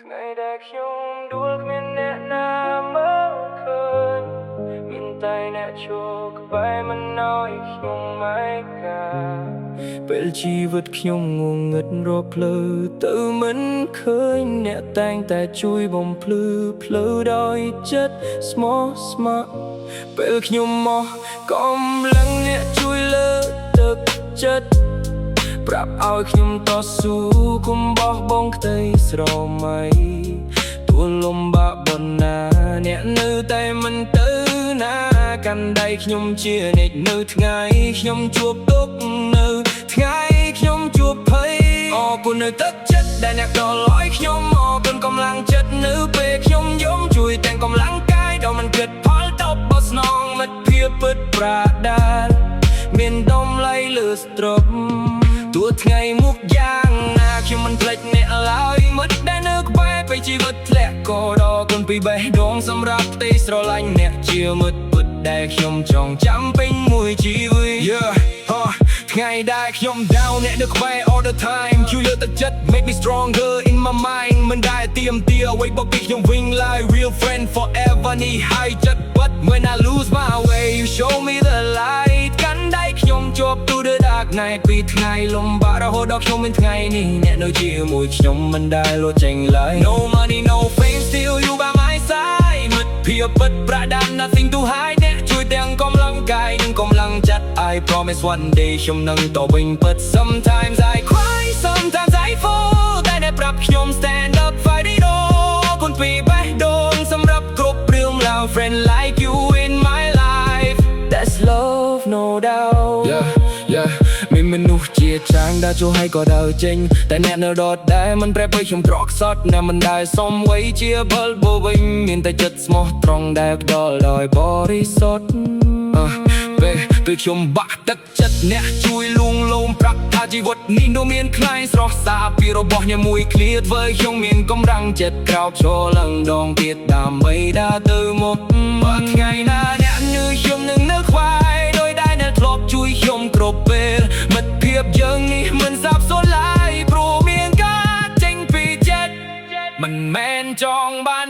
ថ្ងៃដែលខ្ញុំដួលគ្មានអ្នកណាមើលឃើញមានតែអ្នកជួក្បែរមិនឲ្យខ្ញុំមកកាពេលជីវិតខ្ញុំងងឹតរកផ្លូវទៅមិនឃើញអ្នកតែងតែជួយបំភ្លឺផ្លូវដោយចិត្តស្មោះស្ម័គ្រពេលខ្ញុំមកកំឡឹងអ្នកជួយលើកទឹកចិត្តប្រាប់ឲ្យខ្ញុំតស៊ូកុំបោះបង់ក្តីស្រមៃទួលលំបាកប៉ុណ្ណាអ្នកនៅតែមិនទៅណាកាន់ដៃខ្ញុំជានិច្ចនៅថ្ងៃខ្ញុំជួបទុកនៅថ្ងៃខ្ញុំជួបភ័យអរគុណនៅទឹកចិត្តដែលអ្នកដល់ឲ្យខ្ញុំអរគុណកម្លាំងចិត្តនៅពេលខ្ញុំយំជួយទាំងកម្លាំងកាយដល់មិនគិតផលតបបស្នងមិត្តភាពពិតប្រាដាលមានតម្លៃលើស្ទ្រប់ទោះថ្ងៃមុខយ៉ាងណាខ្ញុំមិនភ្លេចអ្នកឡើយមិត្តដែលនៅក្បែរពេលជីវិតធ្លាក់ក៏ដល់គុណពីបេះដូងសម្រាប់ទេស្រឡាញ់អ្នកជាមិត្តពិតដែលខ្ញុំចងចាំពេញមួយជីវិតថ្ងៃដែលខ្ញុំ down អ្នកនៅក្បែរ all the time ជួយលើកទឹកចិត្ត make me stronger in my mind មិនដែលទៀមទាអ្វីបបពីខ្ញុំវិញឡើយ real friend forever នេះហើយចិត្ត but when I lose my way you show me the light កាន់ដៃខ្ញុំជាប់ through the dark night ពីថ្ងៃលំបាករហូតដល់ខ្ញុំមានថ្ងៃនេះអ្នកនៅជាមួយខ្ញុំមិនដែលលួចចេញឡើយ no money no fame still you by my side មិត្តភាពពិតប្រាដាន nothing to hide អ្នកជួយទាំងកម្លាំងកាយនិងកម្លាំងចិត្ត I promise one day ខ្ញុំនឹងតវិញពិត sometimes I cry sometimes I fall តែអ្នកប្រាប់ខ្ញុំ stand up fight it all គុណពីបេះដូងសម្រាប់គ្រប់រឿងរ៉ាវ friend like you in my life that's love no doubt មានមនុស្សជាច្រើនដែលជួយឲ្យក៏ដើរចេញតែអ្នកនៅដដែលមិនប្រែប្រួលខ្ញុំត្រកខ្សត់អ្នកមិនដែលសមវ័យជាបលបវិញមានតែចិត្តស្មោះត្រង់ដែលផ្ដល់ដោយបរិសុទ្ធពេលខ្ញុំបាក់ទឹកចិត្តអ្នកជួយលួងលោមប្រាប់ថាជីវិតនេះនោះមានខ្លាយស្រស់សាពីរបស់ញ៉ាំមួយឃ្លាធ្វើខ្ញុំមានកម្លាំងចិត្តក្រោកឈរឡើងដងទៀតដើម្បីដើរទៅមុខបើថ្ងៃណាអ្នកញើខ្ញុំនឹងនៅក្បែរដោយដែលអ្នកធ្លាប់ជួយខ្ញុំគ្រប់ពេលមិត្តភាពយើងនេះមិនសាបសូន្យឡើយព្រោះមានការចេញពីចិត្តមិនមែនចង់បាន